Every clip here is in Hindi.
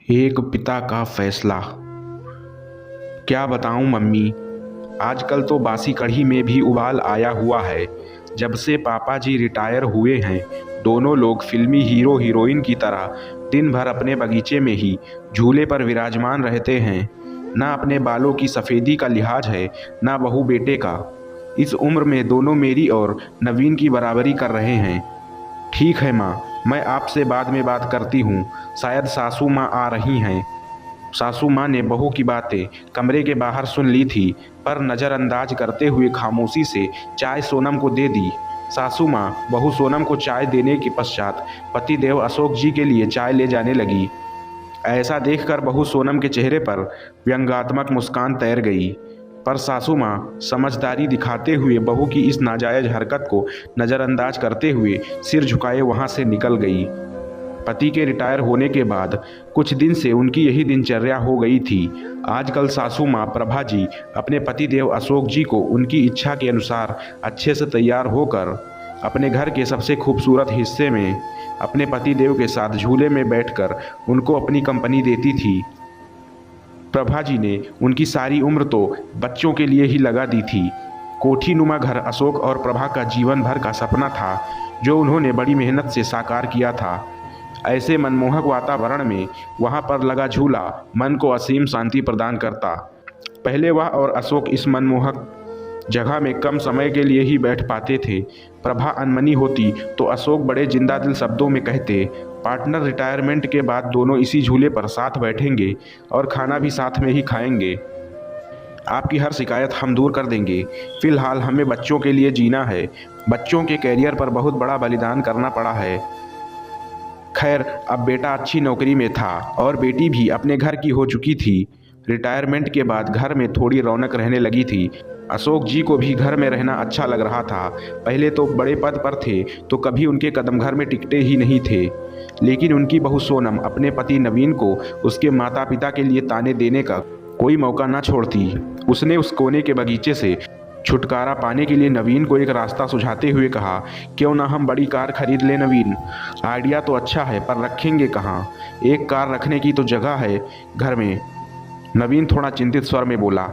एक पिता का फैसला। क्या बताऊं मम्मी, आजकल तो बासी कढ़ी में भी उबाल आया हुआ है। जब से पापा जी रिटायर हुए हैं, दोनों लोग फिल्मी हीरो हीरोइन की तरह दिन भर अपने बगीचे में ही झूले पर विराजमान रहते हैं। ना अपने बालों की सफ़ेदी का लिहाज है, ना बहू बेटे का। इस उम्र में दोनों मेरी और नवीन की बराबरी कर रहे हैं। ठीक है माँ, मैं आपसे बाद में बात करती हूँ। शायद सासू माँ आ रही हैं। सासू माँ ने बहू की बातें कमरे के बाहर सुन ली थी, पर नज़रअंदाज करते हुए खामोशी से चाय सोनम को दे दी। सासू माँ बहू सोनम को चाय देने के पश्चात पतिदेव अशोक जी के लिए चाय ले जाने लगी। ऐसा देखकर बहू सोनम के चेहरे पर व्यंग्यात्मक मुस्कान तैर गई, पर सासू माँ समझदारी दिखाते हुए बहू की इस नाजायज हरकत को नज़रअंदाज करते हुए सिर झुकाए वहाँ से निकल गई। पति के रिटायर होने के बाद कुछ दिन से उनकी यही दिनचर्या हो गई थी। आजकल सासू माँ प्रभा जी अपने पतिदेव अशोक जी को उनकी इच्छा के अनुसार अच्छे से तैयार होकर अपने घर के सबसे खूबसूरत हिस्से में अपने पतिदेव के साथ झूले में बैठकर उनको अपनी कंपनी देती थी। प्रभा जी ने उनकी सारी उम्र तो बच्चों के लिए ही लगा दी थी। कोठी नुमा घर अशोक और प्रभा का जीवन भर का सपना था, जो उन्होंने बड़ी मेहनत से साकार किया था। ऐसे मनमोहक वातावरण में वहाँ पर लगा झूला मन को असीम शांति प्रदान करता। पहले वह और अशोक इस मनमोहक जगह में कम समय के लिए ही बैठ पाते थे। प्रभा अनमनी होती तो अशोक बड़े जिंदा दिल शब्दों में कहते, पार्टनर रिटायरमेंट के बाद दोनों इसी झूले पर साथ बैठेंगे और खाना भी साथ में ही खाएंगे। आपकी हर शिकायत हम दूर कर देंगे। फिलहाल हमें बच्चों के लिए जीना है। बच्चों के कैरियर पर बहुत बड़ा बलिदान करना पड़ा है। खैर, अब बेटा अच्छी नौकरी में था और बेटी भी अपने घर की हो चुकी थी। रिटायरमेंट के बाद घर में थोड़ी रौनक रहने लगी थी। अशोक जी को भी घर में रहना अच्छा लग रहा था। पहले तो बड़े पद पर थे तो कभी उनके कदम घर में टिकते ही नहीं थे, लेकिन उनकी बहू सोनम अपने पति नवीन को उसके माता पिता के लिए ताने देने का कोई मौका ना छोड़ती। उसने उस कोने के बगीचे से छुटकारा पाने के लिए नवीन को एक रास्ता सुझाते हुए कहा, क्यों ना हम बड़ी कार खरीद लें नवीन। आइडिया तो अच्छा है, पर रखेंगे कहाँ? एक कार रखने की तो जगह है घर में। नवीन थोड़ा चिंतित स्वर में बोला,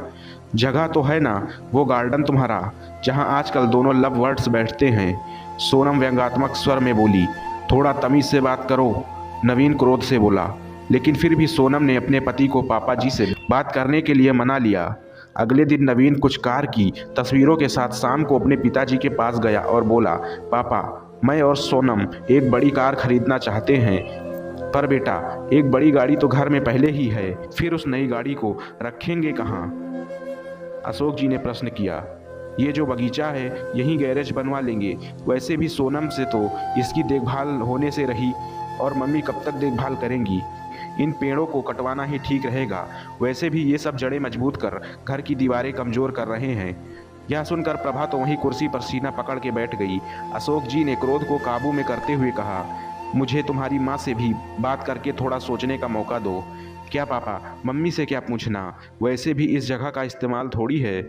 जगह तो है ना, वो गार्डन तुम्हारा जहाँ आजकल दोनों लव बर्ड्स बैठते हैं। सोनम व्यंग्यात्मक स्वर में बोली। थोड़ा तमीज़ से बात करो, नवीन क्रोध से बोला। लेकिन फिर भी सोनम ने अपने पति को पापा जी से बात करने के लिए मना लिया। अगले दिन नवीन कुछ कार की तस्वीरों के साथ शाम को अपने पिताजी के पास गया और बोला, पापा, मैं और सोनम एक बड़ी कार खरीदना चाहते हैं। पर बेटा, एक बड़ी गाड़ी तो घर में पहले ही है, फिर उस नई गाड़ी को रखेंगे कहाँ? अशोक जी ने प्रश्न किया। ये जो बगीचा है यहीं गैरेज बनवा लेंगे। वैसे भी सोनम से तो इसकी देखभाल होने से रही, और मम्मी कब तक देखभाल करेंगी? इन पेड़ों को कटवाना ही ठीक रहेगा। वैसे भी ये सब जड़ें मजबूत कर घर की दीवारें कमज़ोर कर रहे हैं। यह सुनकर प्रभा तो वहीं कुर्सी पर सीना पकड़ के बैठ गई। अशोक जी ने क्रोध को काबू में करते हुए कहा, मुझे तुम्हारी माँ से भी बात करके थोड़ा सोचने का मौका दो। क्या पापा, मम्मी से क्या पूछना? वैसे भी इस जगह का इस्तेमाल थोड़ी है।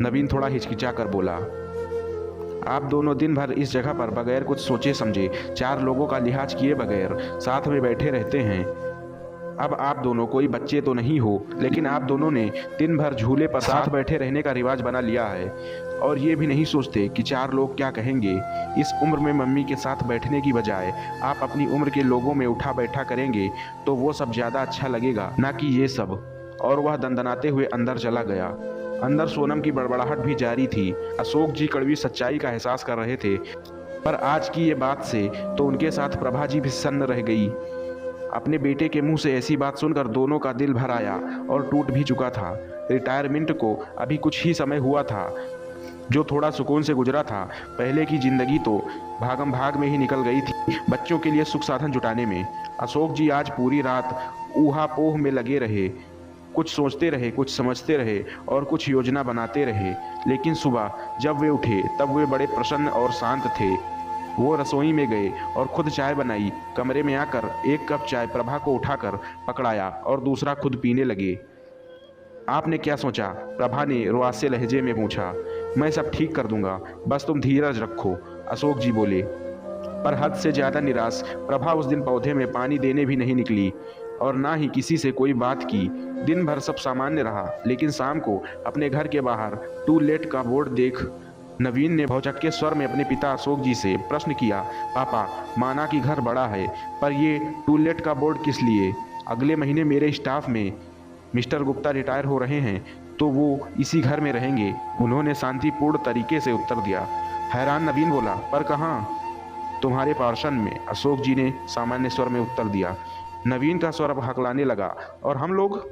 नवीन थोड़ा हिचकिचा कर बोला, आप दोनों दिन भर इस जगह पर बगैर कुछ सोचे समझे, चार लोगों का लिहाज किए बगैर साथ में बैठे रहते हैं। अब आप दोनों कोई बच्चे तो नहीं हो, लेकिन आप दोनों ने दिन भर झूले पर साथ बैठे रहने का रिवाज बना लिया है, और ये भी नहीं सोचते कि चार लोग क्या कहेंगे। इस उम्र में मम्मी के साथ बैठने की बजाय आप अपनी उम्र के लोगों में उठा बैठा करेंगे तो वो सब ज़्यादा अच्छा लगेगा, ना कि ये सब। और वह दंदनाते हुए अंदर चला गया। अंदर सोनम की बड़बड़ाहट भी जारी थी। अशोक जी कड़वी सच्चाई का एहसास कर रहे थे, पर आज की ये बात से तो उनके साथ प्रभा जी भी सन्न रह गई। अपने बेटे के मुंह से ऐसी बात सुनकर दोनों का दिल भर आया और टूट भी चुका था। रिटायरमेंट को अभी कुछ ही समय हुआ था, जो थोड़ा सुकून से गुजरा था। पहले की जिंदगी तो भागम भाग में ही निकल गई थी, बच्चों के लिए सुख साधन जुटाने में। अशोक जी आज पूरी रात ऊहापोह में लगे रहे। कुछ सोचते रहे, कुछ समझते रहे और कुछ योजना बनाते रहे। लेकिन सुबह जब वे उठे तब वे बड़े प्रसन्न और शांत थे। वो रसोई में गए और खुद चाय बनाई। कमरे में आकर एक कप चाय प्रभा को उठाकर पकड़ाया और दूसरा खुद पीने लगे। आपने क्या सोचा? प्रभा ने रुआसे लहजे में पूछा। मैं सब ठीक कर दूंगा, बस तुम धीरज रखो, अशोक जी बोले। पर हद से ज़्यादा निराश प्रभा उस दिन पौधे में पानी देने भी नहीं निकली। और ना ही किसी से कोई बात की। दिन भर सब सामान्य रहा, लेकिन शाम को अपने घर के बाहर टू लेट का बोर्ड देख नवीन ने भौचक्के स्वर में अपने पिता अशोक जी से प्रश्न किया, पापा, माना कि घर बड़ा है, पर ये टू लेट का बोर्ड किस लिए? अगले महीने मेरे स्टाफ में मिस्टर गुप्ता रिटायर हो रहे हैं, तो वो इसी घर में रहेंगे, उन्होंने शांतिपूर्ण तरीके से उत्तर दिया। हैरान नवीन बोला, पर कहाँ? तुम्हारे पार्षण में, अशोक जी ने सामान्य स्वर में उत्तर दिया। नवीन का स्वर अब हकलाने लगा, और हम लोग?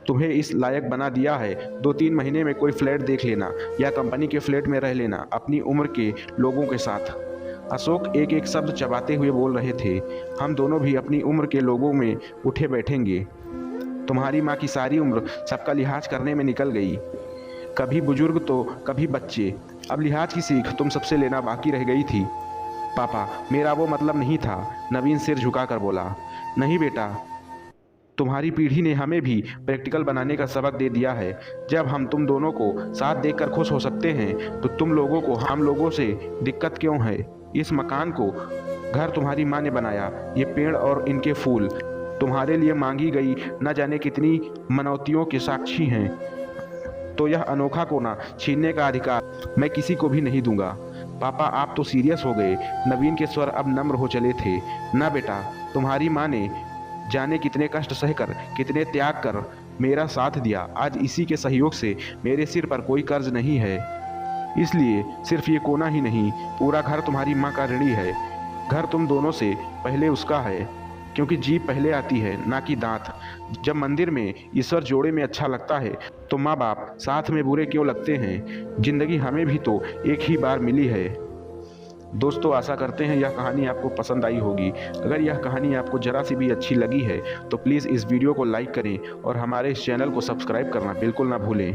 तुम्हें इस लायक बना दिया है, 2-3 महीने में कोई फ्लैट देख लेना या कंपनी के फ्लैट में रह लेना अपनी उम्र के लोगों के साथ। अशोक एक एक शब्द चबाते हुए बोल रहे थे। हम दोनों भी अपनी उम्र के लोगों में उठे बैठेंगे। तुम्हारी माँ की सारी उम्र सबका लिहाज करने में निकल गई, कभी बुजुर्ग तो कभी बच्चे। अब लिहाज की सीख तुम सबसे लेना बाकी रह गई थी। पापा, मेरा वो मतलब नहीं था, नवीन सिर झुकाकर बोला। नहीं बेटा, तुम्हारी पीढ़ी ने हमें भी प्रैक्टिकल बनाने का सबक दे दिया है। जब हम तुम दोनों को साथ देखकर खुश हो सकते हैं, तो तुम लोगों को हम लोगों से दिक्कत क्यों है? इस मकान को घर तुम्हारी माँ ने बनाया, ये पेड़ और इनके फूल तुम्हारे लिए मांगी गई न जाने कितनी मनौतियों के साक्षी हैं। तो यह अनोखा कोना छीनने का अधिकार मैं किसी को भी नहीं दूंगा। पापा, आप तो सीरियस हो गए। नवीन के स्वर अब नम्र हो चले थे। ना बेटा, तुम्हारी माँ ने जाने कितने कष्ट सहकर, कितने त्याग कर मेरा साथ दिया। आज इसी के सहयोग से मेरे सिर पर कोई कर्ज नहीं है। इसलिए सिर्फ ये कोना ही नहीं, पूरा घर तुम्हारी माँ का ऋणी है। घर तुम दोनों से पहले उसका है, क्योंकि जीभ पहले आती है, ना कि दांत। जब मंदिर में ईश्वर जोड़े में अच्छा लगता है, तो माँ बाप साथ में बुरे क्यों लगते हैं? जिंदगी हमें भी तो एक ही बार मिली है। दोस्तों, आशा करते हैं यह कहानी आपको पसंद आई होगी। अगर यह कहानी आपको ज़रा सी भी अच्छी लगी है, तो प्लीज़ इस वीडियो को लाइक करें और हमारे इस चैनल को सब्सक्राइब करना बिल्कुल ना भूलें।